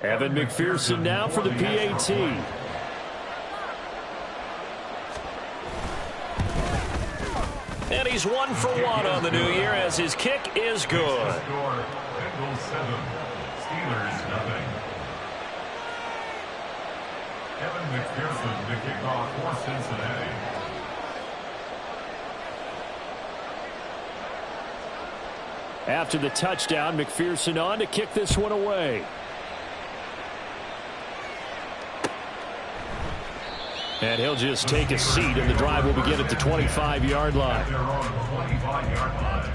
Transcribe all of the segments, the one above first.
Evan McPherson now for the PAT. And he's 1 for 1 on the new year as his kick is good. Bengals 7, Steelers nothing. Evan McPherson, the kickoff for Cincinnati. After the touchdown, McPherson on to kick this one away. And he'll just take a seat, and the drive will begin at the 25-yard line. They're on the 25-yard line.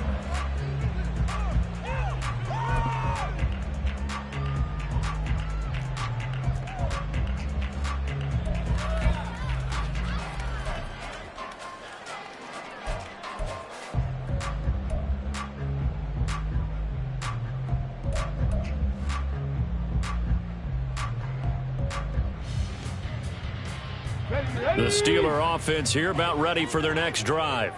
The Steeler offense here about ready for their next drive.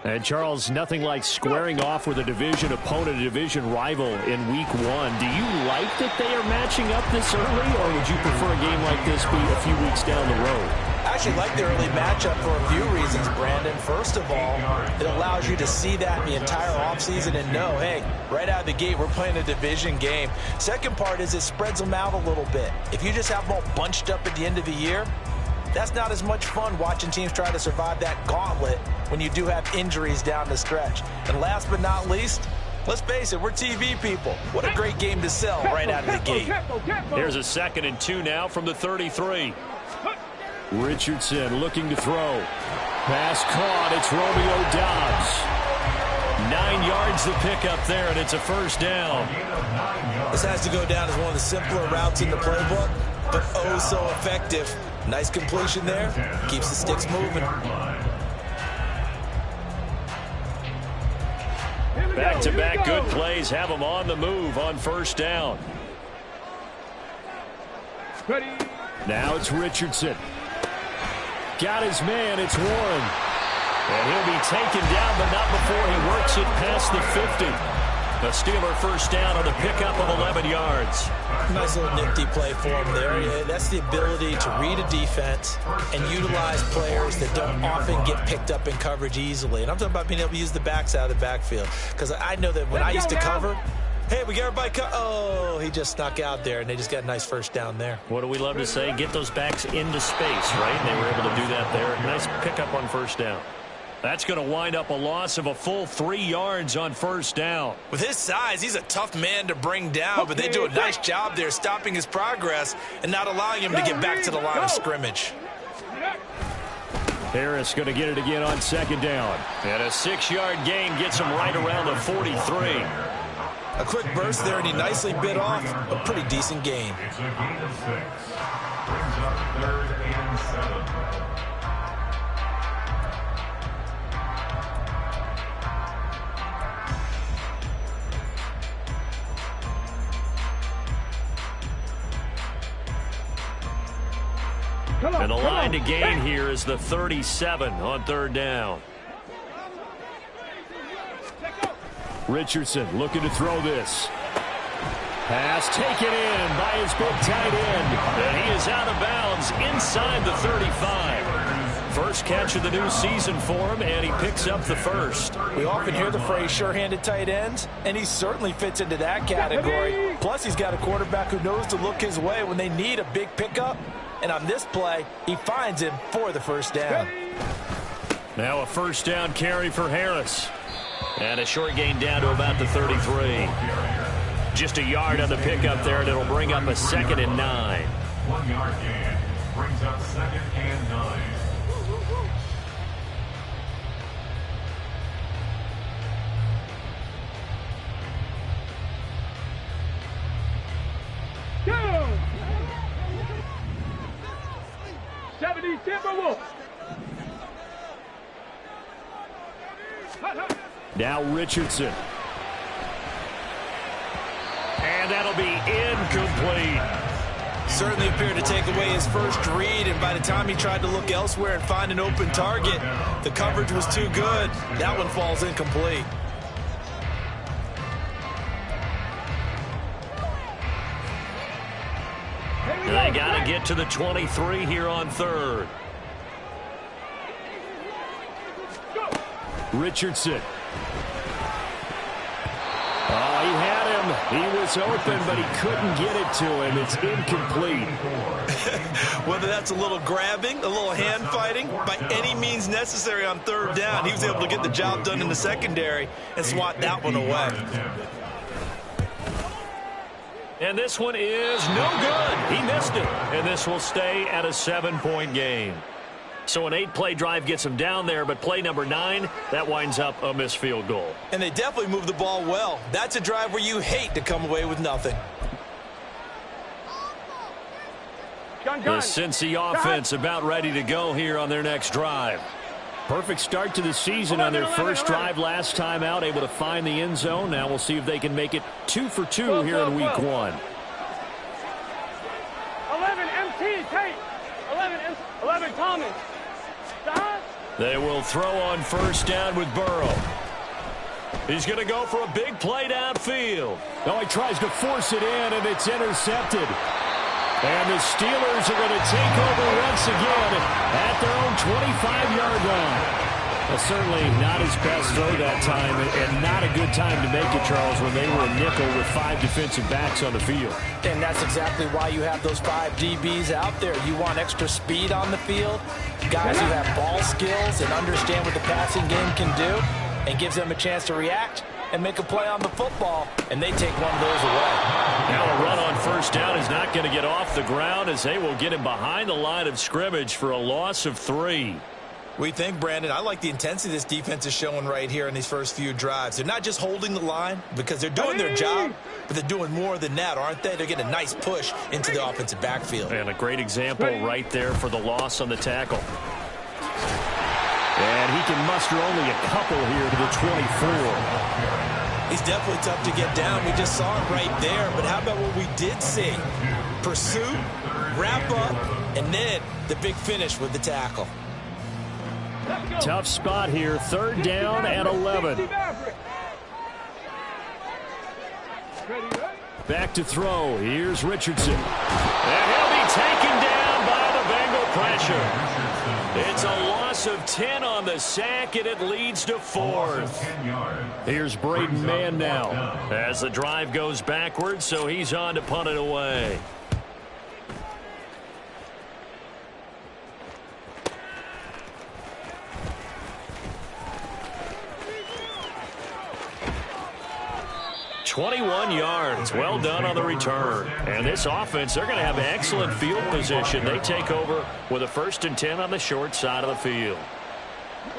And Charles, nothing like squaring off with a division opponent, a division rival in week 1. Do you like that they are matching up this early, or would you prefer a game like this be a few weeks down the road? I actually like the early matchup for a few reasons, Brandon. First of all, it allows you to see that the entire offseason and know, hey, right out of the gate, we're playing a division game. Second part is it spreads them out a little bit. If you just have them all bunched up at the end of the year, that's not as much fun watching teams try to survive that gauntlet when you do have injuries down the stretch. And last but not least, let's face it, we're TV people. What a great game to sell right out of the gate. Here's a 2nd and 2 now from the 33. Richardson looking to throw. Pass caught. It's Romeo Doubs. 9 yards the pickup there, and it's a first down. This has to go down as one of the simpler routes in the playbook, but oh so effective. Nice completion there. Keeps the sticks moving. Back-to-back good plays have them on the move on first down. Now it's Richardson. Got his man. It's Warren. And he'll be taken down, but not before he works it past the 50. A Steeler first down on a pickup of 11 yards. Nice little nifty play for him there. Yeah, that's the ability to read a defense and utilize players that don't often get picked up in coverage easily. And I'm talking about being able to use the backs out of the backfield. Because I know that when I used to cover, hey, we got everybody oh, he just snuck out there, and they just got a nice first down there. What do we love to say? Get those backs into space, right? They were able to do that there. Nice pickup on first down. That's going to wind up a loss of a full 3 yards on first down. With his size, he's a tough man to bring down, but they do a nice job there stopping his progress and not allowing him to get back to the line of scrimmage. Harris going to get it again on 2nd down. And a 6-yard gain gets him right around the 43. A quick burst there, and he nicely bit off a pretty decent gain. It's a gain of 6. Brings up 3rd and 7. And the line to gain here is the 37 on 3rd down. Richardson looking to throw this. Pass taken in by his big tight end. And he is out of bounds inside the 35. First catch of the new season for him, and he picks up the first. We often hear the phrase sure-handed tight ends, and he certainly fits into that category. Plus, he's got a quarterback who knows to look his way when they need a big pickup. And on this play, he finds him for the first down. Now a first down carry for Harris. And a short gain down to about the 33. Just a yard on the pickup there, and it'll bring up a 2nd and 9. 1 yard gain brings up 2nd and 9. Go! 70 Timberwolves. Now Richardson. And that'll be incomplete. Certainly appeared to take away his first read, and by the time he tried to look elsewhere and find an open target, the coverage was too good. That one falls incomplete. They got to get to the 23 here on third. Richardson. Oh, he had him. He was open, but he couldn't get it to him. It's incomplete. Whether that's a little grabbing, a little hand fighting, by any means necessary on third down, he was able to get the job done in the secondary and swat that one away. And this one is no good. He missed it. And this will stay at a 7-point game. So an 8-play drive gets him down there, but play number 9, that winds up a missed field goal. And they definitely moved the ball well. That's a drive where you hate to come away with nothing. The Cincy offense about ready to go here on their next drive. Perfect start to the season on their first drive last time out, able to find the end zone. Now we'll see if they can make it 2 for 2 here in week 1. 11 MT, Tate. 11 Thomas. Stop. They will throw on first down with Burrow. He's going to go for a big play downfield. Oh, he tries to force it in, and it's intercepted. And the Steelers are going to take over once again at their own 25-yard line. Certainly not his best throw that time, and not a good time to make it, Charles, when they were a nickel with 5 defensive backs on the field. And that's exactly why you have those 5 DBs out there. You want extra speed on the field, guys who have ball skills and understand what the passing game can do, and gives them a chance to react and make a play on the football, and they take one of those away. Now a run on first down is not going to get off the ground, as they will get him behind the line of scrimmage for a loss of 3. We think, Brandon, I like the intensity this defense is showing right here in these first few drives. They're not just holding the line because they're doing their job, but they're doing more than that, aren't they? They're getting a nice push into the offensive backfield. And a great example right there for the loss on the tackle. And he can muster only a couple here to the 24. He's definitely tough to get down. We just saw it right there. But how about what we did see? Pursuit, wrap up, and then the big finish with the tackle. Tough spot here. Third down and 11. Back to throw. Here's Richardson. And he'll be taken down by the Bengal pressure. It's a loss of 10 on the sack, and it leads to 4th. Here's Braden Mann now as the drive goes backwards, so he's on to punt it away. .21 yards. Well done on the return. And this offense, they're going to have excellent field position. They take over with a 1st and 10 on the short side of the field.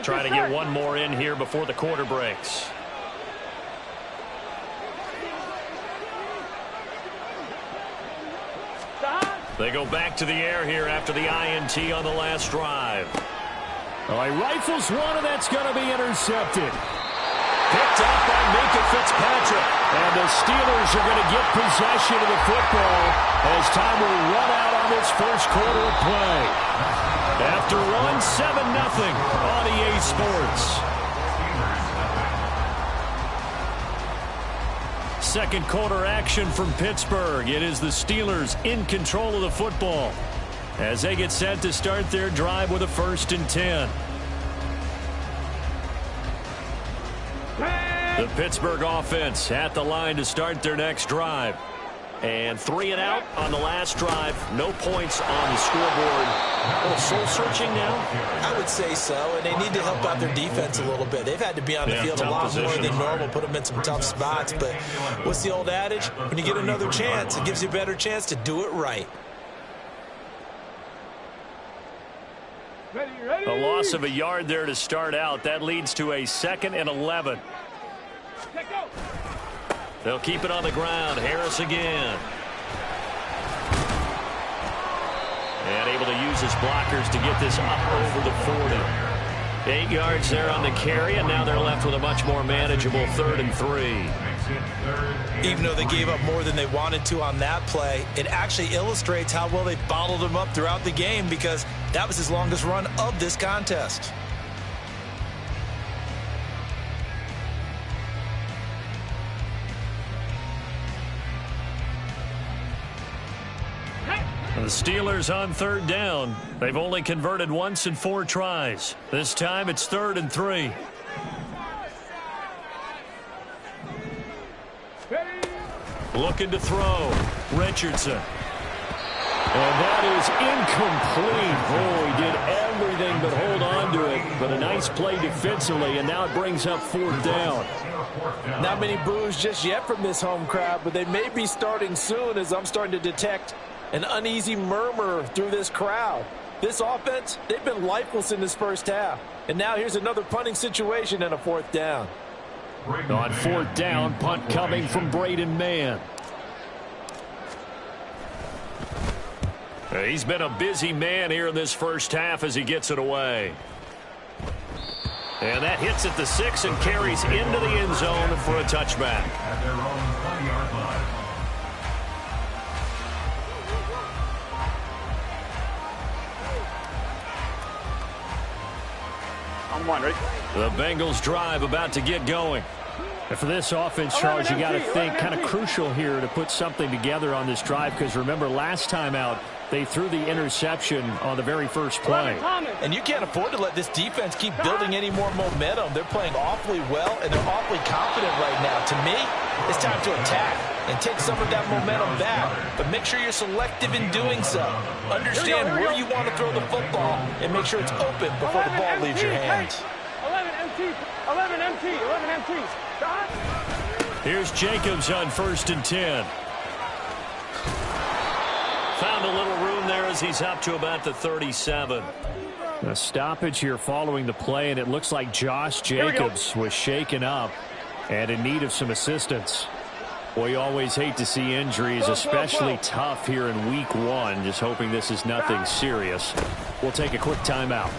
Trying to get one more in here before the quarter breaks. They go back to the air here after the INT on the last drive. Oh, he rifles one, and that's going to be intercepted. Picked up by Minkah Fitzpatrick. And the Steelers are going to get possession of the football as time will run out on this first quarter of play. After run 7-0 on EA Sports. Second quarter action from Pittsburgh. It is the Steelers in control of the football as they get set to start their drive with a 1st and 10. The Pittsburgh offense at the line to start their next drive. And 3 and out on the last drive. No points on the scoreboard. A little soul-searching now? I would say so, and they need to help out their defense a little bit. They've had to be on the field a lot more than normal, put them in some tough spots. But what's the old adage? When you get another chance, it gives you a better chance to do it right. A loss of a yard there to start out. That leads to a 2nd and 11. They'll keep it on the ground. Harris again. And able to use his blockers to get this up over the 40. 8 yards there on the carry, and now they're left with a much more manageable 3rd and 3. Even though they gave up more than they wanted to on that play, it actually illustrates how well they bottled them up throughout the game, because that was his longest run of this contest. The Steelers on 3rd down. They've only converted once in 4 tries. This time it's 3rd and 3. Looking to throw. Richardson. And that is incomplete. Oh, he did everything but hold on to it. But a nice play defensively, and now it brings up 4th down. Not many boos just yet from this home crowd, but they may be starting soon as I'm starting to detect an uneasy murmur through this crowd. This offense, they've been lifeless in this first half. And now here's another punting situation and a 4th down. On 4th down, punt coming from Braden Mann. He's been a busy man here in this first half as he gets it away. And that hits at the 6 and carries into the end zone for a touchback. At their own 20-yard line. I'm one, ready? The Bengals drive about to get going. And for this offense, Charles, you got to think kind of crucial here to put something together on this drive, because remember last time out they threw the interception on the very first play. And you can't afford to let this defense keep building any more momentum. They're playing awfully well, and they're awfully confident right now. To me, it's time to attack and take some of that momentum back, but make sure you're selective in doing so. Understand where you want to throw the football and make sure it's open before the ball leaves your hands. 11 MT, 11 MT, 11 MT. Stop. Here's Jacobs on 1st and 10. Found a little room there as he's up to about the 37. A stoppage here following the play, and it looks like Josh Jacobs was shaken up and in need of some assistance. Boy, you always hate to see injuries, especially tough here in week 1. Just hoping this is nothing serious. We'll take a quick timeout.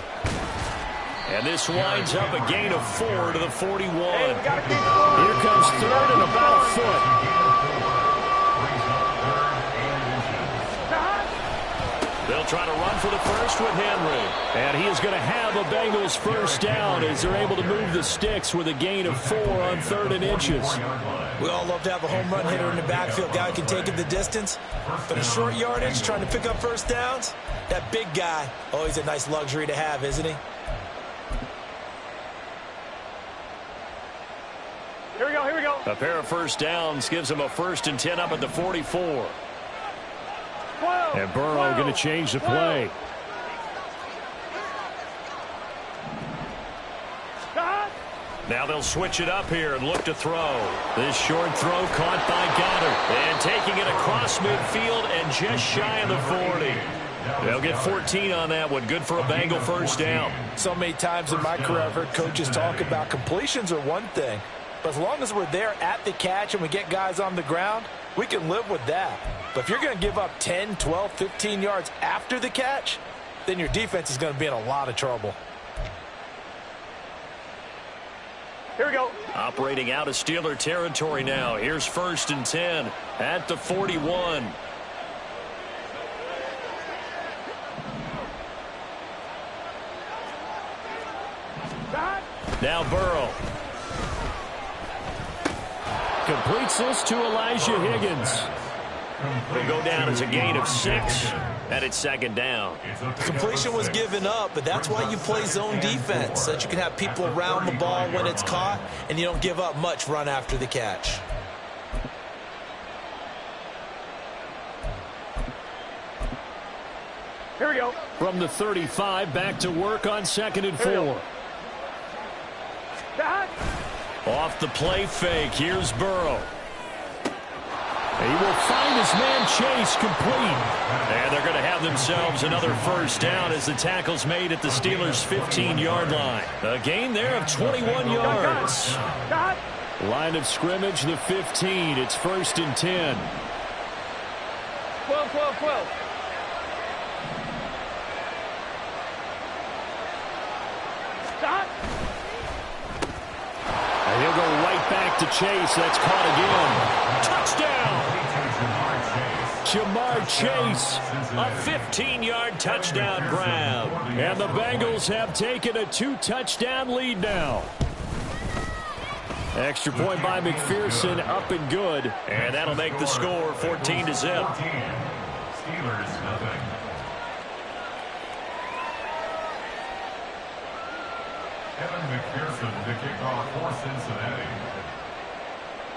And this winds up a gain of 4 to the 41. Here comes 3rd and about a foot. They'll try to run for the first with Henry. And he is going to have a Bengals first down as they're able to move the sticks with a gain of 4 on 3rd and inches. We all love to have a home run hitter in the backfield. Guy can take it the distance. But a short yardage, trying to pick up first downs, that big guy, always a nice luxury to have, isn't he? Here we go, here we go. A pair of first downs gives him a 1st and 10 up at the 44. 12, And Burrow going to change the play. Stop. Now they'll switch it up here and look to throw. This short throw caught by Goddard. And taking it across midfield and just shy of the 40. They'll get 14 on that one. Good for a Bengal first down. So many times in my career I've heard coaches talk about completions are one thing. But as long as we're there at the catch and we get guys on the ground, we can live with that. But if you're going to give up 10, 12, 15 yards after the catch, then your defense is going to be in a lot of trouble. Here we go. Operating out of Steeler territory now. Here's 1st and 10 at the 41. Stop. Now Burrow. Completes this to Elijah Higgins. Will go down as a gain of 6, and it's 2nd down. Completion was given up, but that's why you play zone defense, so that you can have people around the ball when it's caught, and you don't give up much run after the catch. Here we go. From the 35, back to work on 2nd and 4. Stop. Off the play fake, here's Burrow. He will find his man Chase complete. And they're going to have themselves another first down as the tackle's made at the Steelers' 15-yard line. A gain there of 21 yards. Stop. Line of scrimmage, the 15. It's 1st and 10. 12, 12, 12. Stop. And he'll go right back to Chase. That's caught again. Touchdown! Jamar Chase, a 15-yard touchdown grab. And the Bengals have taken a 2-touchdown lead now. Extra point by McPherson, up and good. And that'll make the score 14-0. Steelers, nothing. Evan McPherson to kick off for Cincinnati.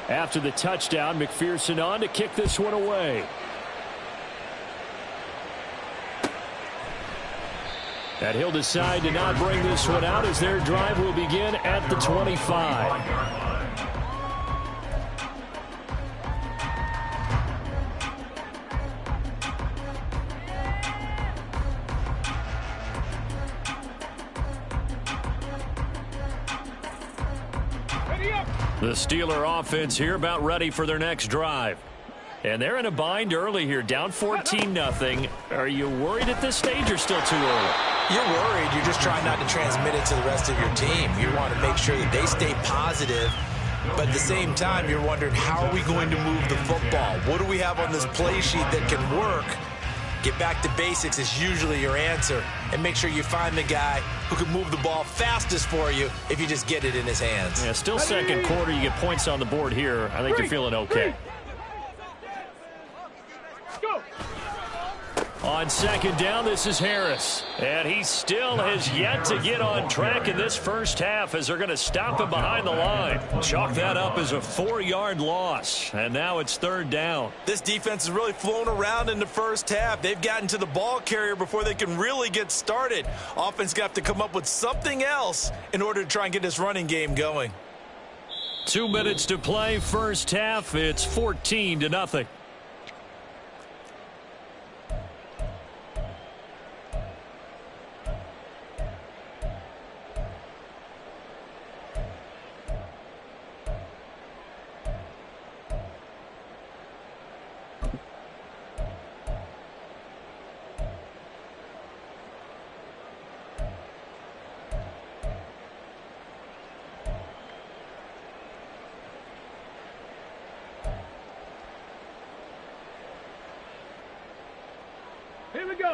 After the touchdown, McPherson on to kick this one away. And he'll decide to not bring this one out as their drive will begin at the 25. The Steeler offense here about ready for their next drive. And they're in a bind early here, down 14-0. Are you worried at this stage or still too early? You're worried. You're just trying not to transmit it to the rest of your team. You want to make sure that they stay positive. But at the same time, you're wondering, how are we going to move the football? What do we have on this play sheet that can work? Get back to basics is usually your answer. And make sure you find the guy who can move the ball fastest for you if you just get it in his hands. Yeah, still second quarter. You get points on the board here. I think you're feeling okay. On second down, this is Harris. And he still has yet to get on track in this first half as they're going to stop him behind the line. Chalk that up as a 4-yard loss. And now it's third down. This defense has really flown around in the first half. They've gotten to the ball carrier before they can really get started. Offense got to come up with something else in order to try and get this running game going. 2 minutes to play, first half. It's 14-0.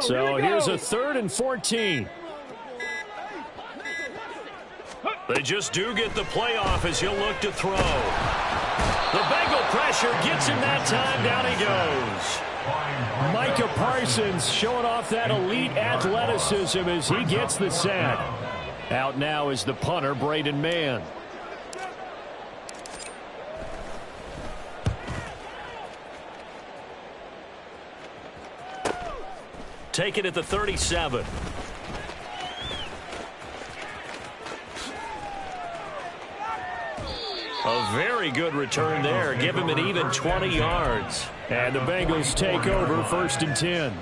So here's a 3rd and 14. They just do get the playoff as he'll look to throw. The Bengal pressure gets him that time. Down he goes. Micah Parsons showing off that elite athleticism as he gets the sack. Out now is the punter, Braden Mann. Take it at the 37. A very good return there. Give him an even 20 yards. And the Bengals take over 1st and 10.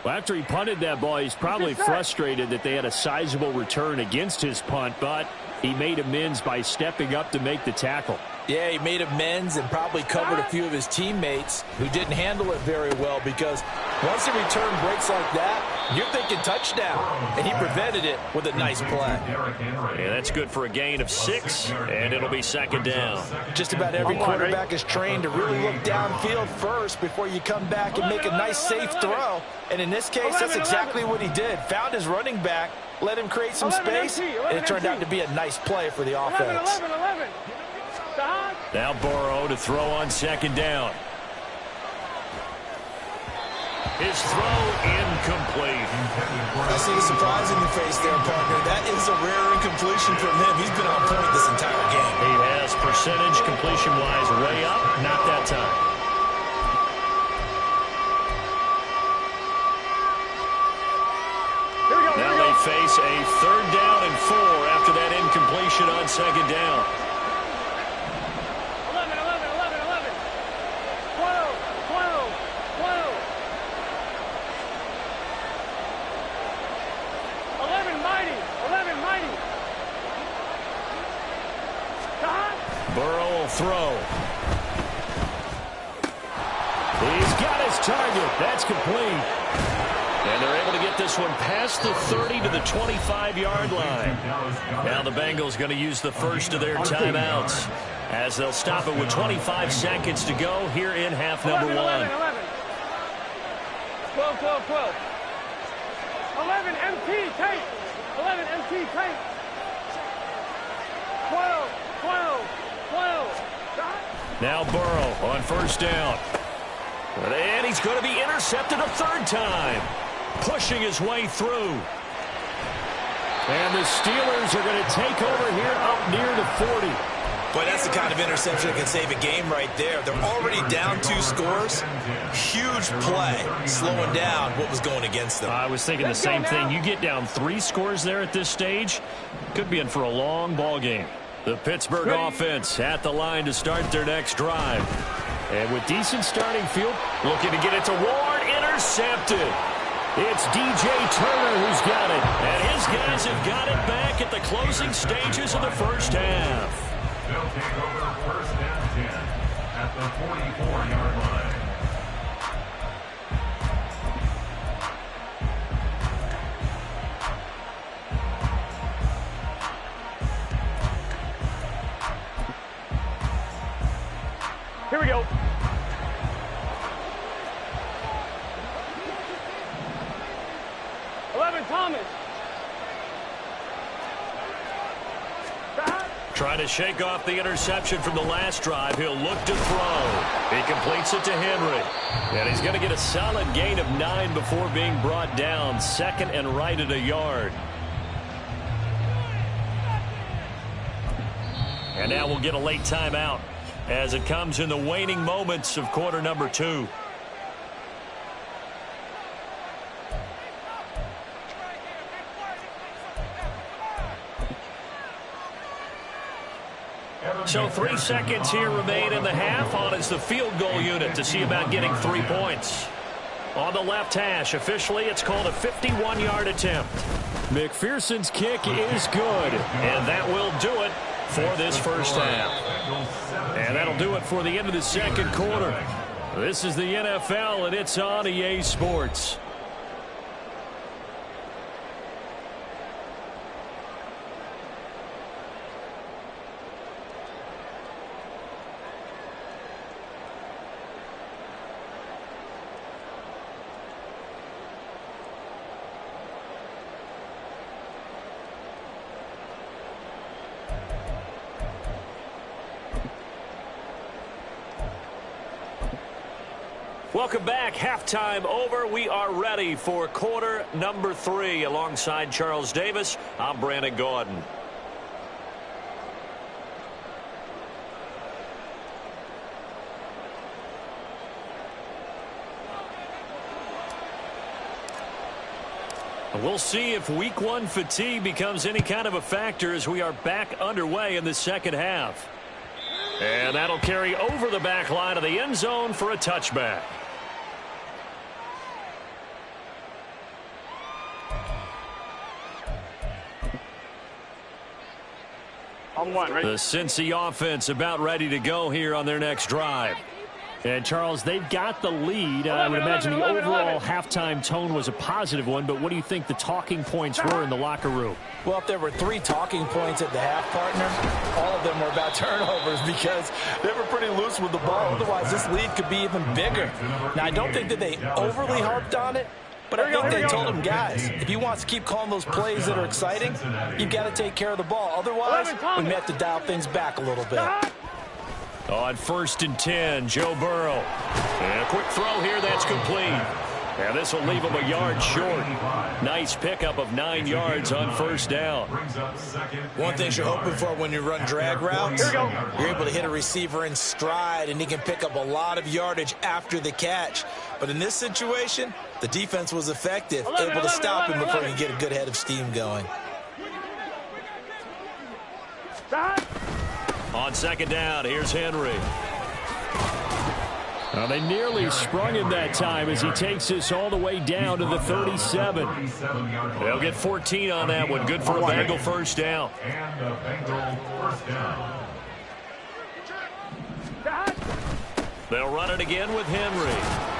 Well, after he punted that ball, he's probably frustrated that they had a sizable return against his punt, but he made amends by stepping up to make the tackle. Yeah, he made amends and probably covered a few of his teammates who didn't handle it very well, because once the return breaks like that, you're thinking touchdown, and he prevented it with a nice play. Yeah, that's good for a gain of 6, and it'll be 2nd down. Just about every quarterback is trained to really look downfield first before you come back and make a nice, safe throw. And in this case, that's exactly what he did. Found his running back, let him create some space, and it turned out to be a nice play for the offense. 11. Now Burrow to throw on 2nd down. His throw incomplete. I see the surprise in your face there, partner. That is a rare incompletion from him. He's been on point this entire game. He has percentage completion-wise way up. Not that time. Now they face a 3rd down and 4 after that incompletion on 2nd down. 11 mighty. Burrow will throw. He's got his target. That's complete. And they're able to get this one past the 30 to the 25-yard line. Now the Bengals going to use the first of their timeouts as they'll stop it with 25 seconds to go here in half number 1. 11. 12. 11 MT tape. 11 MT tape. 12. Now Burrow on 1st down. And he's going to be intercepted a third time. Pushing his way through. And the Steelers are going to take over here up near the 40. Boy, that's the kind of interception that can save a game right there. They're already down 2 scores. Huge play, slowing down what was going against them. I was thinking the same thing. You get down 3 scores there at this stage, could be in for a long ball game. The Pittsburgh offense at the line to start their next drive. And with decent starting field, looking to get it to Ward, intercepted. It's DJ Turner who's got it. And his guys have got it back at the closing stages of the first half. They'll take over first and 10 at the 44-yard line. Here we go. Thomas. Trying to shake off the interception from the last drive. He'll look to throw. He completes it to Henry. And he's going to get a solid gain of 9 before being brought down. Second and right at a yard. And now we'll get a late timeout as it comes in the waning moments of quarter number 2. So 3 seconds here remain in the half. On is the field goal unit to see about getting 3 points. On the left hash, officially it's called a 51-yard attempt. McPherson's kick is good, and that will do it for this first half. And that'll do it for the end of the second quarter. This is the NFL, and it's on EA Sports. Welcome back. Halftime over. We are ready for quarter number 3. Alongside Charles Davis, I'm Brandon Gaudin. We'll see if week 1 fatigue becomes any kind of a factor as we are back underway in the second half. And that'll carry over the back line of the end zone for a touchback. The Cincy offense about ready to go here on their next drive. And, Charles, they've got the lead. I would imagine the overall halftime tone was a positive one, but what do you think the talking points were in the locker room? Well, if there were 3 talking points at the half, partner, all of them were about turnovers because they were pretty loose with the ball. Otherwise, this lead could be even bigger. Now, I don't think that they overly harped on it, but I think they told them, guys, if you want to keep calling those plays that are exciting, you've got to take care of the ball. Otherwise, we may have to dial things back a little bit. On 1st and 10, Joe Burrow. And a quick throw here, that's complete. And this will leave him a yard short. Nice pickup of 9 yards on first down. One thing you're hoping for when you run drag routes, you're able to hit a receiver in stride, and he can pick up a lot of yardage after the catch. But in this situation, the defense was effective, able to stop him before he could get a good head of steam going. On second down, here's Henry. Well, they nearly sprung him that time as he takes this all the way down to the 37. They'll get 14 on that one. Good for a Bengal first down. And the Bengal first down. They'll run it again with Henry.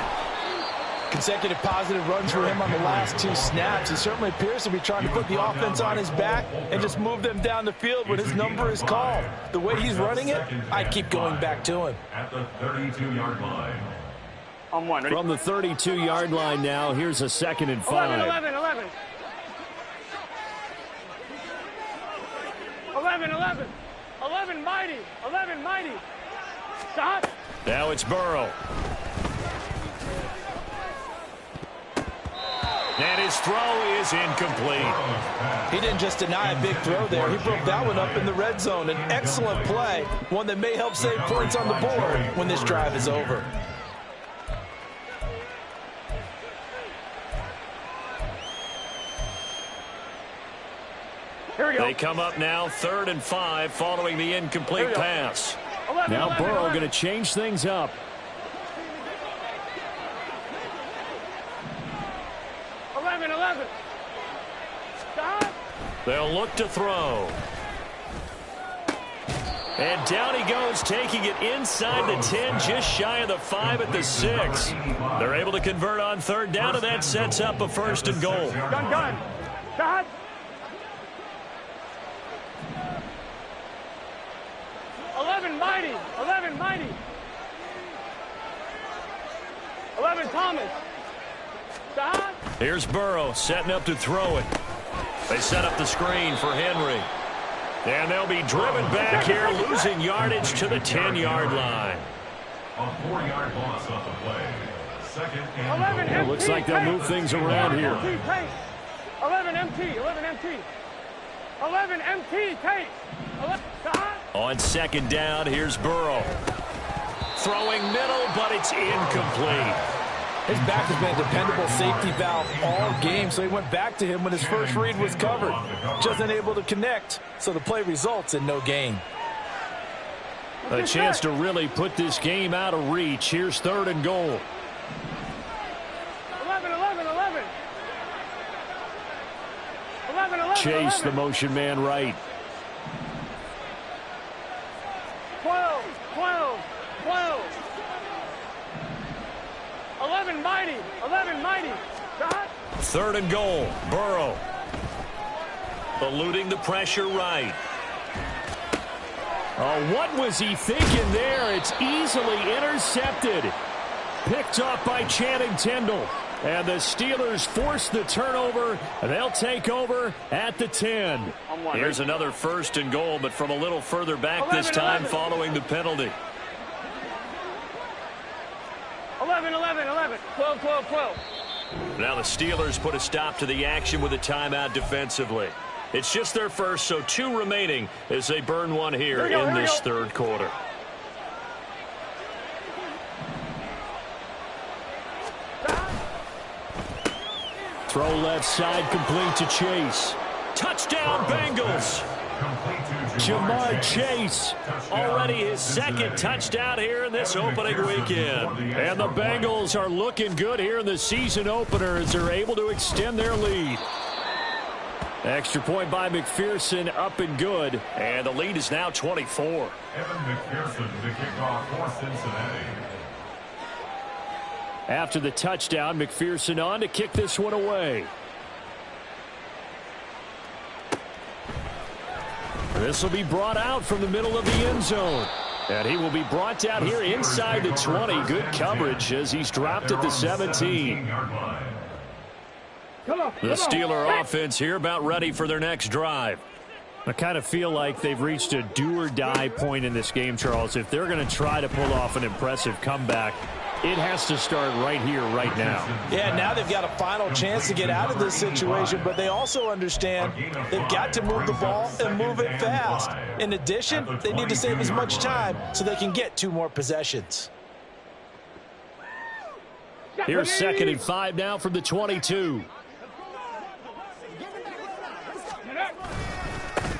Consecutive positive runs for him on the last 2 snaps. He certainly appears to be trying to put the offense on his back and just move them down the field when his number is called. The way he's running it, I'd keep going back to him. At the 32-yard line. From the 32-yard line now, here's a 2nd and 5. 11, mighty. Stop. Now it's Burrow. And his throw is incomplete. He didn't just deny a big throw there. He broke that one up in the red zone. An excellent play, one that may help save points on the board when this drive is over. Here we go. They come up now 3rd and 5 following the incomplete pass. 11, Now 11, Burrow 11. going to change things up. 11, 11. Stop. They'll look to throw. And down he goes, taking it inside the 10, just shy of the 5 at the 6. They're able to convert on 3rd down, and that sets up a 1st and goal. Gun. Stop. 11, mighty. 11, mighty. 11, Thomas. Stop. Here's Burrow setting up to throw it. They set up the screen for Henry. And they'll be driven back here, losing yardage to the 10-yard line. A 4-yard loss on the play. 2nd and 11, goal. MT. Looks like they'll move things around here. 11, MT. 11, MT. 11, MT. Take. 11, stop. On 2nd down, here's Burrow. Throwing middle, but it's incomplete. His back has been a dependable safety valve all game, so he went back to him when his first read was covered. Just unable to connect, so the play results in no gain. A chance to really put this game out of reach. Here's 3rd and goal. 11, 11, 11. 11, 11, Chase 11. the motion man right. 12, 12, 12. 11, mighty. 11, mighty. Stop. 3rd and goal. Burrow. Eluding the pressure right. Oh, what was he thinking there? It's easily intercepted. Picked off by Channing Tindall. And the Steelers force the turnover, and they'll take over at the 10. Here's another 1st and goal, but from a little further back this time following the penalty. 11, 11, 11. 12, 12, 12. Now the Steelers put a stop to the action with a timeout defensively. It's just their first, so 2 remaining as they burn one here in this 3rd quarter. Throw left side, complete to Chase. Touchdown, Bengals. Jamar Chase, already his 2nd touchdown here in this opening weekend. And the Bengals are looking good here in the season opener as they're able to extend their lead. Extra point by McPherson, up and good. And the lead is now 24. Evan McPherson to kick off for Cincinnati. After the touchdown, McPherson on to kick this one away. This will be brought out from the middle of the end zone. And he will be brought down here inside the 20. Good coverage as he's dropped at the 17. The Steeler offense here about ready for their next drive. I kind of feel like they've reached a do-or-die point in this game, Charles. If they're going to try to pull off an impressive comeback, it has to start right here, right now. Yeah, now they've got a final chance to get out of this situation, but they also understand they've got to move the ball and move it fast. In addition, they need to save as much time so they can get 2 more possessions. Here's 2nd and 5 now from the 22.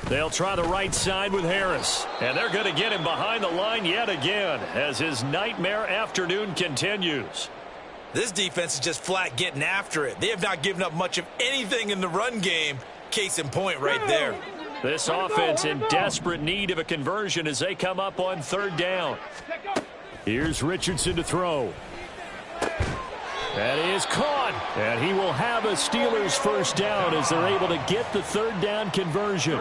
They'll try the right side with Harris. And they're going to get him behind the line yet again as his nightmare afternoon continues. This defense is just flat getting after it. They have not given up much of anything in the run game. Case in point right there. This offense in desperate need of a conversion as they come up on 3rd down. Here's Richardson to throw. That is caught. And he will have a Steelers 1st down as they're able to get the 3rd down conversion.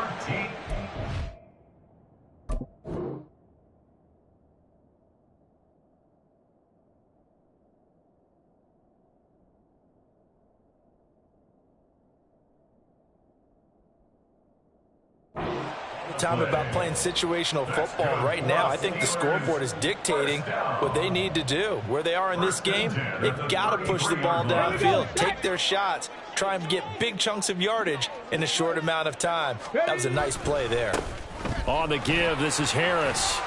Time about playing situational football right now. I think the scoreboard is dictating what they need to do. Where they are in this game, they've got to push the ball downfield, take their shots, try and get big chunks of yardage in a short amount of time. That was a nice play there. On the give, this is Harris.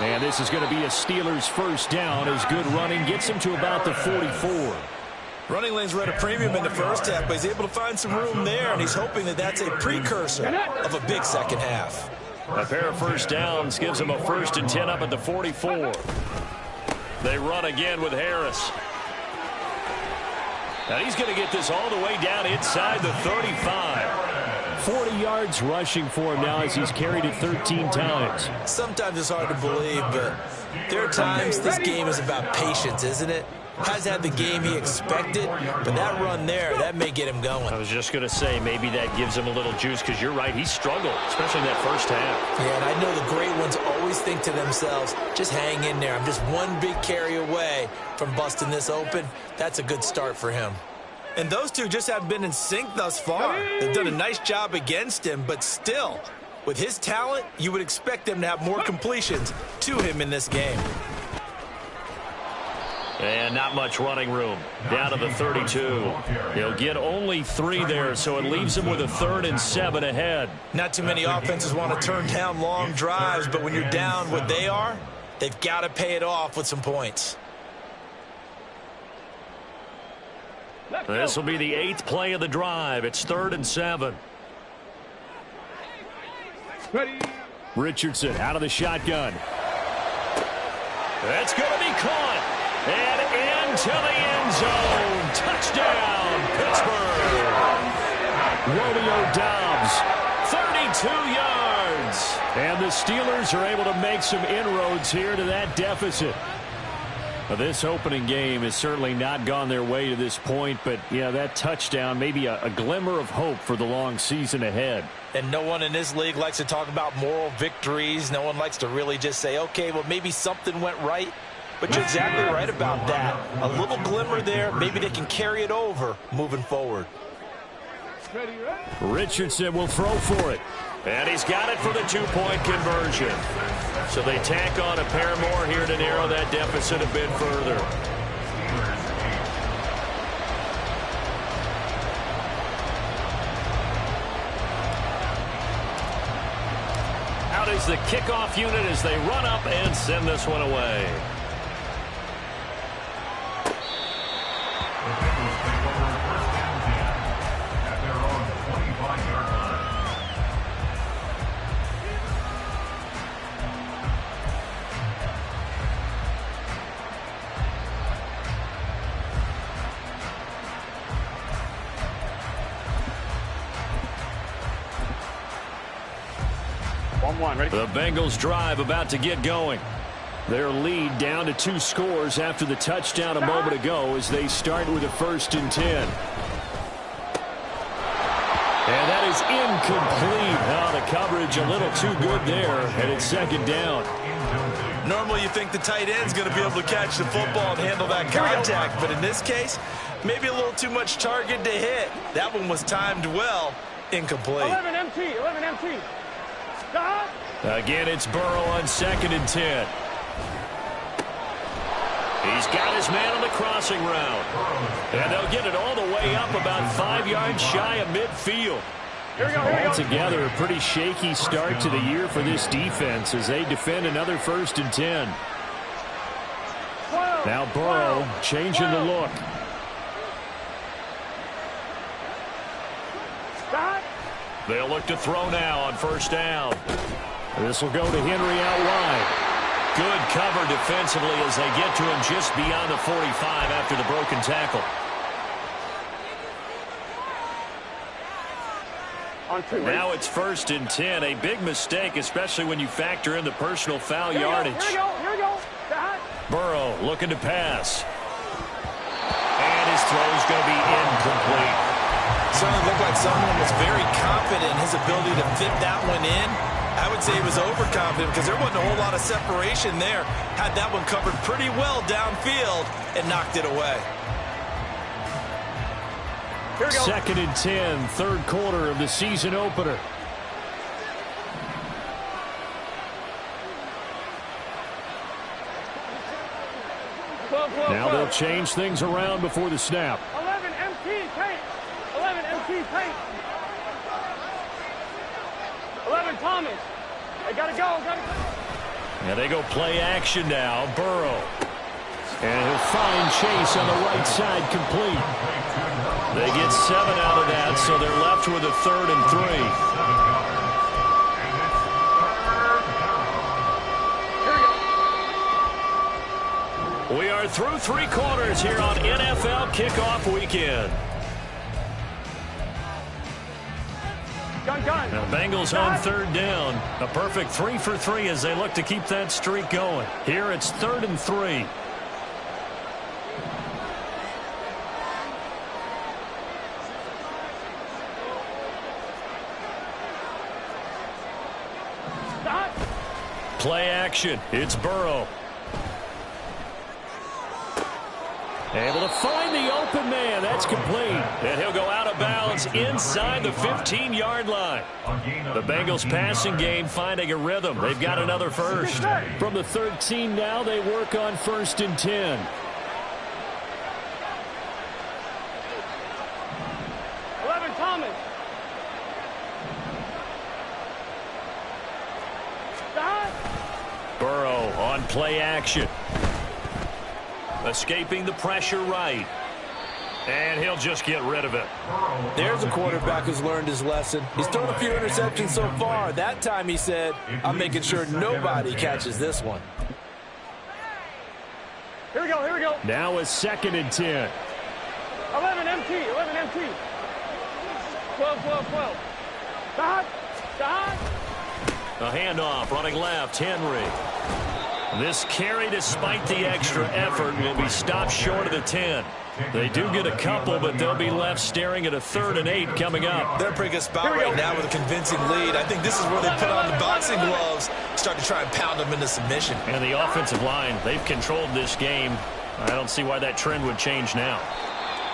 And this is going to be a Steelers first down as good running gets him to about the 44. Running lanes were at a premium in the first half, but he's able to find some room there, and he's hoping that that's a precursor of a big second half. A pair of first downs gives him a 1st and 10 up at the 44. They run again with Harris. Now he's going to get this all the way down inside the 35. 40 yards rushing for him now as he's carried it 13 times. Sometimes it's hard to believe, but there are times this game is about patience, isn't it? Has had the game he expected, but that run there, that may get him going. I was just going to say, maybe that gives him a little juice, because you're right, he struggled, especially in that first half. Yeah, and I know the great ones always think to themselves, just hang in there. I'm just one big carry away from busting this open. That's a good start for him. And those two just haven't been in sync thus far. They've done a nice job against him, but still, with his talent, you would expect them to have more completions to him in this game. And not much running room. Down to the 32. He'll get only 3 there, so it leaves him with a 3rd and 7 ahead. Not too many offenses want to turn down long drives, but when you're down what they are, they've got to pay it off with some points. This will be the 8th play of the drive. It's 3rd and 7. Ready. Richardson out of the shotgun. That's going to be caught. And into the end zone. Touchdown, Pittsburgh. Romeo Doubs, 32 yards. And the Steelers are able to make some inroads here to that deficit. Now, this opening game has certainly not gone their way to this point, but, yeah, that touchdown, maybe a glimmer of hope for the long season ahead. And no one in this league likes to talk about moral victories. No one likes to really just say, okay, well, maybe something went right. But you're exactly right about that. A little glimmer there. Maybe they can carry it over moving forward. Richardson will throw for it. And he's got it for the 2-point conversion. So they tack on a pair more here to narrow that deficit a bit further. Out is the kickoff unit as they run up and send this one away. The Bengals drive about to get going. Their lead down to 2 scores after the touchdown a moment ago as they start with a 1st and 10. And that is incomplete. Oh, the coverage a little too good there, and it's 2nd down. Normally you think the tight end's going to be able to catch the football and handle that contact, but in this case, maybe a little too much target to hit. That one was timed well, incomplete. 11 MT, 11 MT. Stop. Again, it's Burrow on 2nd and 10. He's got his man on the crossing route. And they'll get it all the way up about 5 yards shy of midfield. Here we go, here we go. Altogether, a pretty shaky start to the year for this defense as they defend another 1st and 10. Now Burrow changing the look. Stop. They'll look to throw now on 1st down. This will go to Henry out wide. Good cover defensively as they get to him just beyond the 45 after the broken tackle. Now it's 1st and 10. A big mistake, especially when you factor in the personal foul yardage. Here we go. Stop. Burrow looking to pass. And his throw is going to be incomplete. Certainly looked like someone was very confident in his ability to fit that one in. I would say he was overconfident because there wasn't a whole lot of separation there. Had that one covered pretty well downfield and knocked it away. Here we go. 2nd and 10, 3rd quarter of the season opener. Now they'll change things around before the snap. 11 MT, MT, paint. 11 Thomas. They gotta go. And they go play action now. Burrow. And he'll find Chase on the right side complete. They get 7 out of that, so they're left with a 3rd and 3. We are through 3 quarters here on NFL Kickoff Weekend. Gun. The Bengals on 3rd down. A perfect 3 for 3 as they look to keep that streak going. Here it's 3rd and 3. Stop. Play action. It's Burrow. Able to find the open man. That's complete. And he'll go out of bounds inside the 15-yard line. The Bengals passing game finding a rhythm. They've got another first. From the 13 now, they work on 1st and 10. Thomas. Stop. Burrow on play action. Escaping the pressure right. And he'll just get rid of it. There's a quarterback who's learned his lesson. He's thrown a few interceptions so far. That time he said, I'm making sure nobody catches this one. Here we go. Now it's 2nd and 10. 11 MT. 12. Stop. A handoff running left, Henry. This carry, despite the extra effort, will be stopped short of the 10. They do get a couple, but they'll be left staring at a 3rd and 8 coming up. They're in a pretty good spot right now with a convincing lead. I think this is where they put on the boxing gloves, start to try and pound them into submission. And the offensive line, they've controlled this game. I don't see why that trend would change now.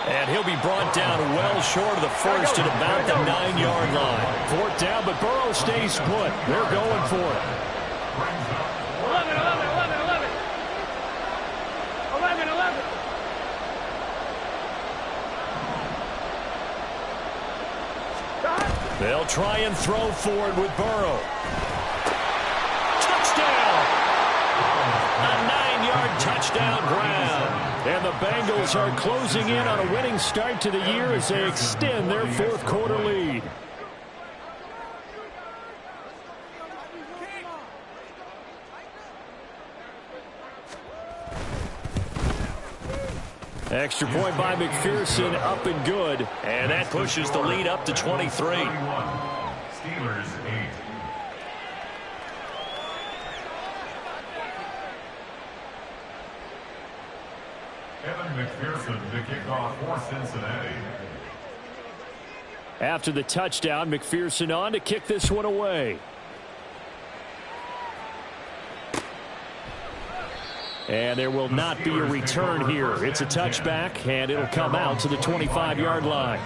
And he'll be brought down well short of the first at about the 9-yard line. 4th down, but Burrow stays put. They're going for it. 11. They'll try and throw forward with Burrow. Touchdown! A 9-yard touchdown ground. And the Bengals are closing in on a winning start to the year as they extend their 4th quarter lead. Extra point by McPherson, up and good. And that pushes the lead up to 23. Steelers 8. Evan McPherson to kick off for Cincinnati. After the touchdown, McPherson on to kick this one away. And there will not be a return here. It's a touchback, and it'll come out to the 25-yard line.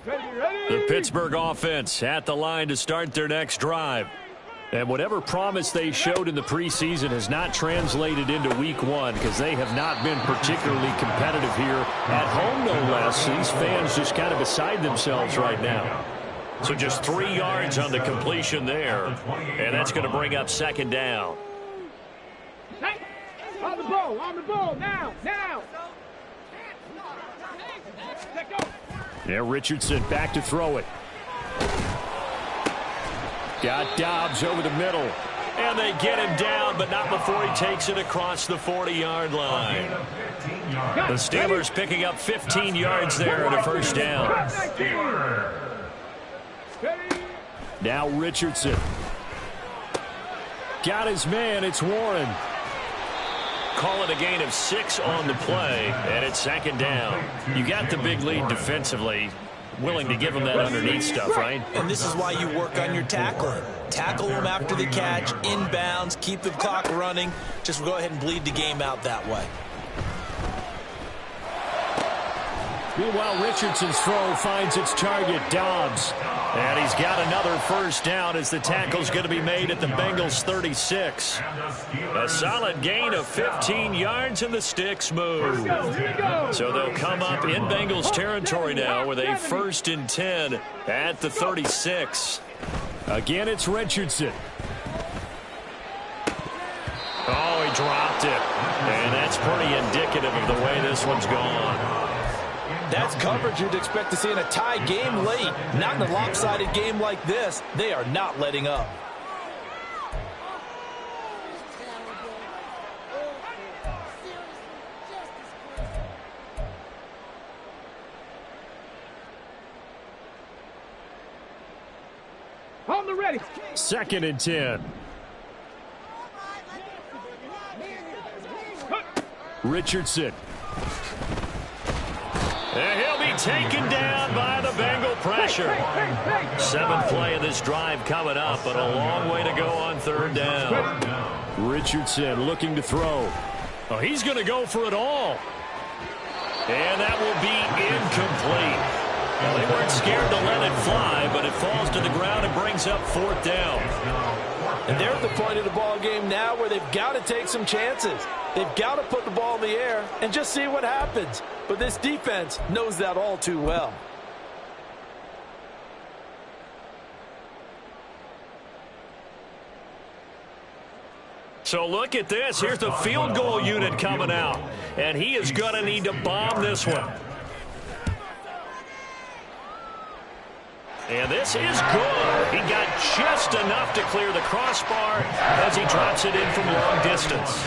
The Pittsburgh offense at the line to start their next drive. And whatever promise they showed in the preseason has not translated into week 1 because they have not been particularly competitive here at home, no less. These fans just kind of beside themselves right now. So just 3 yards on the completion there. And that's going to bring up 2nd down. On the ball, now. Let go. Now Richardson back to throw it. Got Dobbs over the middle. And they get him down, but not before he takes it across the 40-yard line. The Steelers picking up 15 yards there at a 1st down. Now Richardson. Got his man. It's Warren. Call it a gain of 6 on the play, and it's 2nd down. You got the big lead defensively. Willing to give them that underneath stuff, right? And this is why you work on your tackling. Tackle them after the catch, inbounds, keep the clock running. Just go ahead and bleed the game out that way. Meanwhile, Richardson's throw finds its target, Dobbs. And he's got another first down as the tackle's going to be made at the Bengals 36. A solid gain of 15 yards and the sticks move. So they'll come up in Bengals territory now with a 1st and 10 at the 36. Again, it's Richardson. Oh, he dropped it. And that's pretty indicative of the way this one's gone. That's coverage you'd expect to see in a tie game late. Not in a lopsided game like this. They are not letting up. On the ready. 2nd and 10. Richardson. And he'll be taken down by the Bengal pressure. 7th play of this drive coming up, but a long way to go on 3rd down. Richardson looking to throw. Oh, he's going to go for it all. And that will be incomplete. Well, they weren't scared to let it fly, but it falls to the ground and brings up 4th down. And they're at the point of the ball game now where they've got to take some chances. They've got to put the ball in the air and just see what happens. But this defense knows that all too well. So look at this. Here's the field goal unit coming out. And he is going to need to bomb this one. And this is good. He got just enough to clear the crossbar as he drops it in from long distance.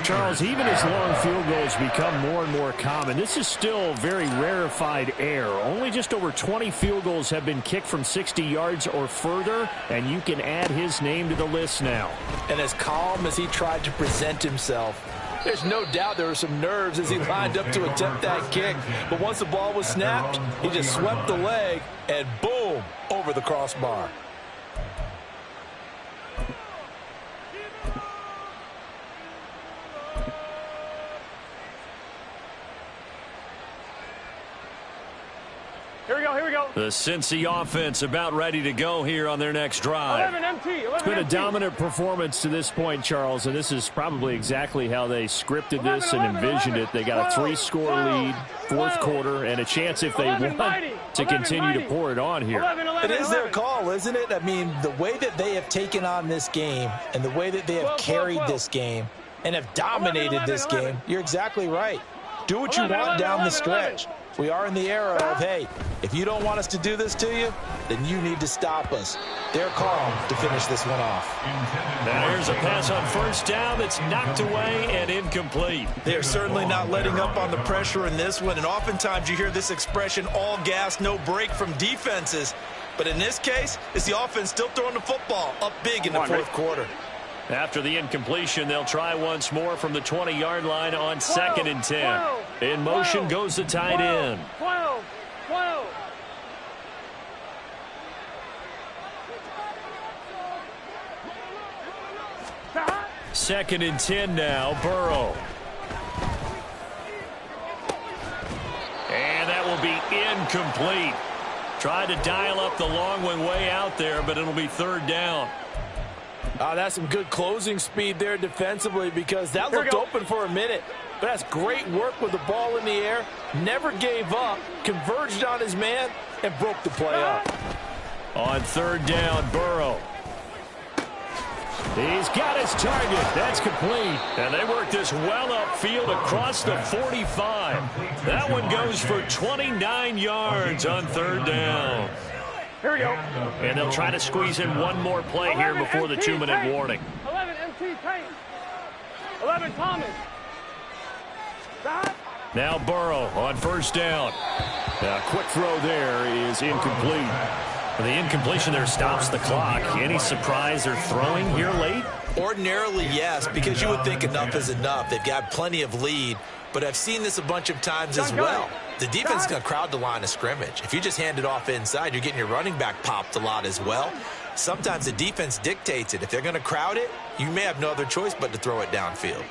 Charles, even as long field goals become more and more common, this is still very rarefied air. Only just over 20 field goals have been kicked from 60 yards or further, and you can add his name to the list now. And as calm as he tried to present himself, there's no doubt there were some nerves as he lined up to attempt that kick. But once the ball was snapped, he just swept the leg and boom, over the crossbar. Here we go. The Cincy offense about ready to go here on their next drive. 11 MT. 11 It's been a MT. dominant performance to this point, Charles, and this is probably exactly how they scripted this and envisioned it. They got a 3-score lead, 4th quarter, and a chance if they want to continue to pour it on here. 11, it is their call, isn't it? I mean, the way that they have taken on this game and the way that they have carried this game and have dominated this game, you're exactly right. Do what you want down the stretch. We are in the era of, hey, if you don't want us to do this to you, then you need to stop us. They're calm to finish this one off. Now here's a pass on 1st down that's knocked away and incomplete. They're certainly not letting up on the pressure in this one, and oftentimes you hear this expression, all gas, no break from defenses. But in this case, it's the offense still throwing the football up big in the 4th quarter. After the incompletion, they'll try once more from the 20-yard line on 2nd and 10. In motion goes the tight end. 12. 2nd and 10 now, Burrow. And that will be incomplete. Tried to dial up the long one way out there, but it'll be 3rd down. That's some good closing speed there defensively because that looked open for a minute. But that's great work with the ball in the air. Never gave up, converged on his man, and broke the play up. On 3rd down, Burrow. He's got his target. That's complete. And they work this well upfield across the 45. That one goes for 29 yards on 3rd down. Here we go. And they'll try to squeeze in one more play here before the 2-minute warning. 11 MT Payne. 11 Thomas. Now Burrow on 1st down. A quick throw there is incomplete. The incompletion there stops the clock. Any surprise they're throwing here late? Ordinarily, yes, because you would think enough is enough. They've got plenty of lead, but I've seen this a bunch of times as well. The defense is going to crowd the line of scrimmage. If you just hand it off inside, you're getting your running back popped a lot as well. Sometimes the defense dictates it. If they're going to crowd it, you may have no other choice but to throw it downfield.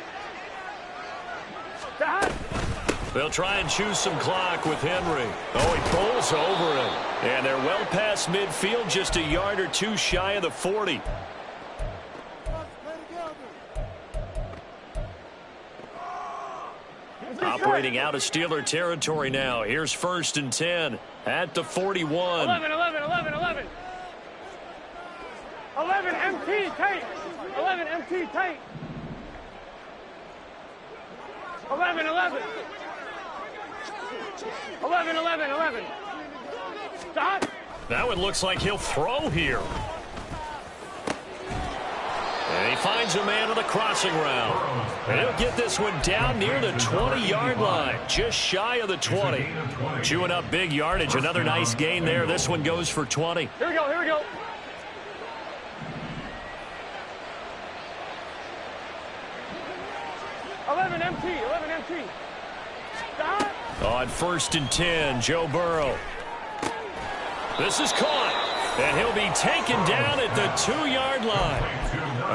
They'll try and choose some clock with Henry. Oh, he pulls over it. And they're well past midfield, just a yard or two shy of the 40. Operating out of Steeler territory now. Here's 1st and 10 at the 41. 11, MT, tight. 11, MT, tight. 11. 11. Stop. That one looks like he'll throw here. And he finds a man on the crossing route. And he'll get this one down near the 20-yard line, just shy of the 20. Chewing up big yardage. Another nice gain there. This one goes for 20. Here we go. 11 MT. Stop. On 1st and 10, Joe Burrow. This is caught. And he'll be taken down at the 2-yard line.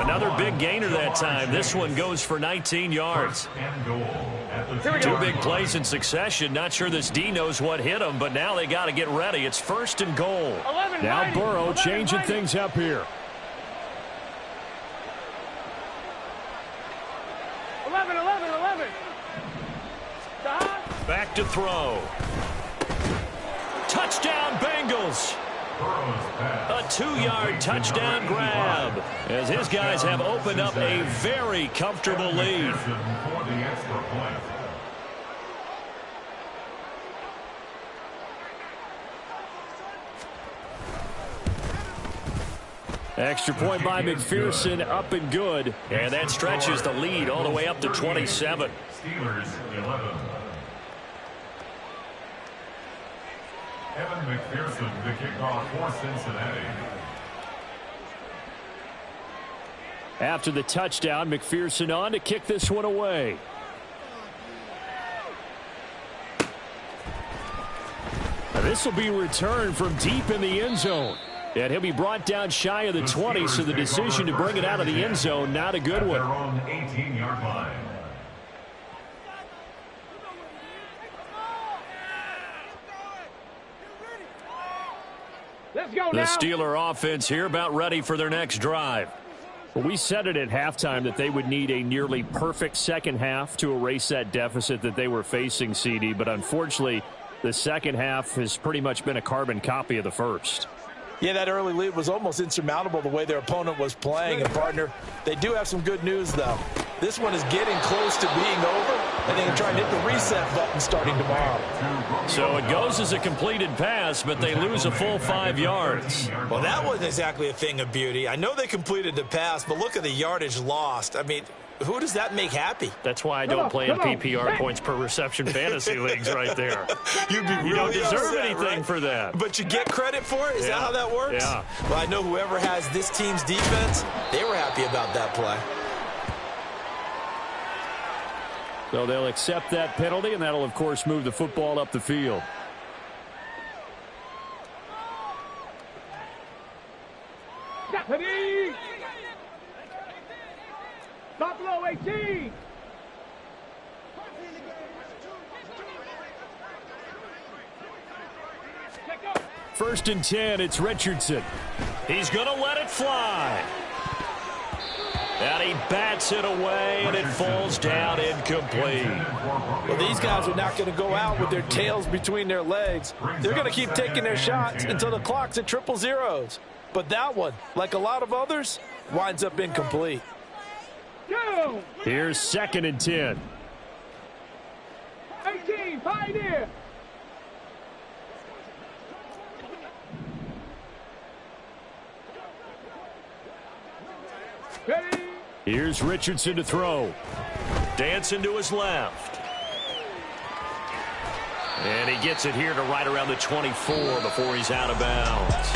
Another big gainer that time. This one goes for 19 yards. Two big plays in succession. Not sure this D knows what hit him, but now they got to get ready. It's 1st and goal. Now Burrow changing things up here. 11. Stop. Back to throw. Touchdown, Bengals. A 2-yard touchdown grab as his guys have opened up a very comfortable lead. Extra point by McPherson, up and good. And that stretches the lead all the way up to 27. Steelers 11. Evan McPherson, the kickoff for Cincinnati. After the touchdown, McPherson on to kick this one away. This will be returned from deep in the end zone. And he'll be brought down shy of the 20, so the decision to bring it out of the end zone, not a good one. Their own 18-yard line. Let's go The now. Steeler offense here about ready for their next drive. Well, we said it at halftime that they would need a nearly perfect second half to erase that deficit that they were facing, CD. But unfortunately, the second half has pretty much been a carbon copy of the first. Yeah, that early lead was almost insurmountable the way their opponent was playing. And, partner, they do have some good news, though. This one is getting close to being over, and they can try and hit the reset button starting tomorrow. So it goes as a completed pass, but they lose a full 5 yards. Well, that wasn't exactly a thing of beauty. I know they completed the pass, but look at the yardage lost. I mean, who does that make happy? That's why I don't play in PPR points per reception fantasy leagues right there. You don't deserve anything for that. But you get credit for it? Is that how that works? Yeah. Well, I know whoever has this team's defense, they were happy about that play. So they'll accept that penalty, and that'll, of course, move the football up the field. Ready. Buffalo 18. First and 10, it's Richardson. He's going to let it fly. And he bats it away, and it falls down incomplete. Well, these guys are not going to go out with their tails between their legs. They're going to keep taking their shots until the clock's at 000. But that one, like a lot of others, winds up incomplete. Go. Here's 2nd and 10. 18, Pioneer. Ready. Here's Richardson to throw. Dancing to his left. And he gets it here to right around the 24 before he's out of bounds.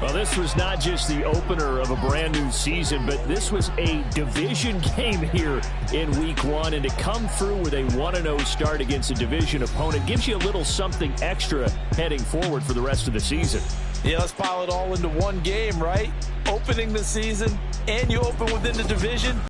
Well, this was not just the opener of a brand new season, but this was a division game here in week 1. And to come through with a 1-0 start against a division opponent gives you a little something extra heading forward for the rest of the season. Yeah, let's pile it all into one game, right? Opening the season, and you open within the division.